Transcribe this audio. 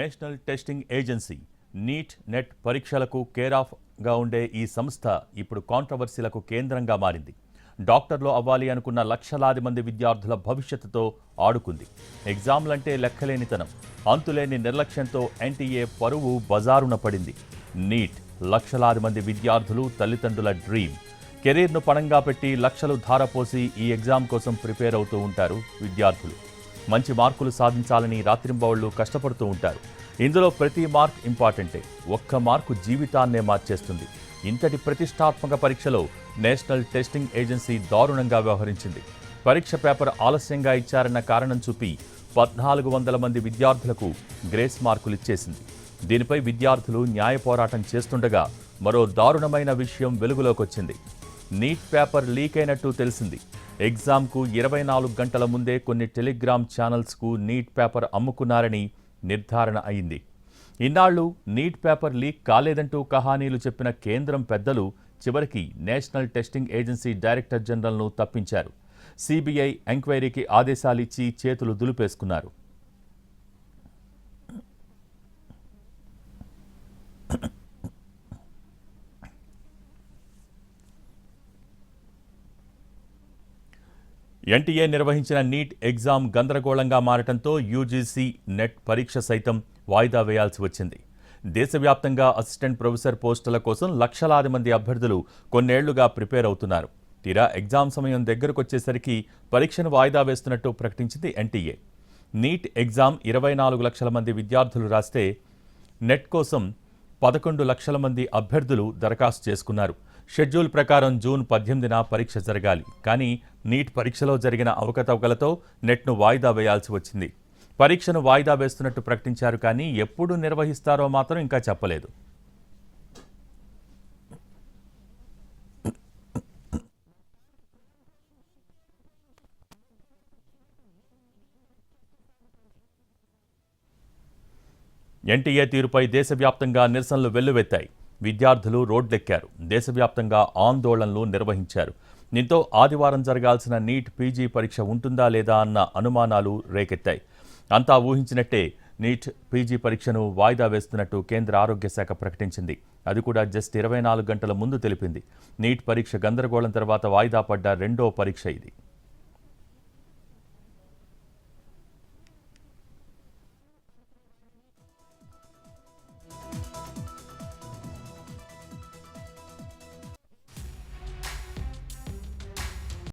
National testing agency NEET NET పరీక్షలకు care ఆఫ్గా ఉండే ఈ సంస్థ ఇప్పుడు కాంట్రవర్సీలకు కేంద్రంగా మారింది. డాక్టర్లు అవ్వాలి అనుకున్న లక్షలాది మంది విద్యార్థుల భవిష్యత్తుతో ఆడుకుంది. ఎగ్జామ్లంటే లెక్కలేనితనం, అంతులేని నిర్లక్ష్యంతో ఎన్టీఏ పరువు బజారున పడింది. నీట్ లక్షలాది మంది విద్యార్థులు తల్లిదండ్రుల డ్రీమ్. కెరీర్ను పణంగా పెట్టి లక్షలు ధారపోసి ఈ ఎగ్జామ్ కోసం ప్రిపేర్ అవుతూ ఉంటారు విద్యార్థులు. మంచి మార్కులు సాధించాలని రాత్రింబవళ్లు కష్టపడుతూ ఉంటారు. ఇందులో ప్రతి మార్క్ ఇంపార్టెంటే. ఒక్క మార్కు జీవితాన్నే మార్చేస్తుంది. ఇంతటి ప్రతిష్టాత్మక పరీక్షలో నేషనల్ టెస్టింగ్ ఏజెన్సీ దారుణంగా వ్యవహరించింది. పరీక్ష పేపర్ ఆలస్యంగా ఇచ్చారన్న కారణం చూపి 1400 మంది విద్యార్థులకు గ్రేస్ మార్కులు ఇచ్చేసింది. దీనిపై విద్యార్థులు న్యాయ పోరాటం చేస్తుండగా మరో దారుణమైన విషయం వెలుగులోకొచ్చింది. నీట్ పేపర్ లీక్ అయినట్టు తెలిసింది. ఎగ్జామ్కు 24 గంటల ముందే కొన్ని టెలిగ్రామ్ ఛానల్స్కు నీట్ పేపర్ అమ్ముకున్నారని నిర్ధారణ అయింది. ఇన్నాళ్లు నీట్ పేపర్ లీక్ కాలేదంటూ కహానీలు చెప్పిన కేంద్రం పెద్దలు చివరికి నేషనల్ టెస్టింగ్ ఏజెన్సీ డైరెక్టర్ జనరల్ను తప్పించారు. సిబిఐ ఎంక్వైరీకి ఆదేశాలిచ్చి చేతులు దులిపేసుకున్నారు. ఎన్టీఏ నిర్వహించిన నీట్ ఎగ్జామ్ గందరగోళంగా మారటంతో యూజీసీ నెట్ పరీక్ష సైతం వాయిదా వేయాల్సి వచ్చింది. దేశవ్యాప్తంగా అసిస్టెంట్ ప్రొఫెసర్ పోస్టుల కోసం లక్షలాది మంది అభ్యర్థులు కొన్నేళ్లుగా ప్రిపేర్ అవుతున్నారు. తీరా ఎగ్జామ్ సమయం దగ్గరకొచ్చేసరికి పరీక్షను వాయిదా వేస్తున్నట్టు ప్రకటించింది ఎన్టీఏ. నీట్ ఎగ్జామ్ 24 లక్షల మంది విద్యార్థులు రాస్తే నెట్ కోసం 11 లక్షల మంది అభ్యర్థులు దరఖాస్తు చేసుకున్నారు. షెడ్యూల్ ప్రకారం జూన్ 18న పరీక్ష జరగాలి. కానీ నీట్ పరీక్షలో జరిగిన అవకతవకలతో నెట్ను వాయిదా వేయాల్సి వచ్చింది. పరీక్షను వాయిదా వేస్తున్నట్టు ప్రకటించారు, కానీ ఎప్పుడు నిర్వహిస్తారో మాత్రం ఇంకా చెప్పలేదు. ఎన్టీఏ తీరుపై దేశవ్యాప్తంగా నిరసనలు వెల్లువెత్తాయి. విద్యార్థులు రోడ్లెక్కారు. దేశవ్యాప్తంగా ఆందోళనలు నిర్వహించారు. దీంతో ఆదివారం జరగాల్సిన నీట్ పీజీ పరీక్ష ఉంటుందా లేదా అన్న అనుమానాలు రేకెత్తాయి. అంతా ఊహించినట్టే నీట్ పీజీ పరీక్షను వాయిదా వేస్తున్నట్టు కేంద్ర ఆరోగ్య శాఖ ప్రకటించింది. అది కూడా జస్ట్ 24 గంటల ముందు తెలిపింది. నీట్ పరీక్ష గందరగోళం తర్వాత వాయిదా పడ్డ రెండో పరీక్ష ఇది.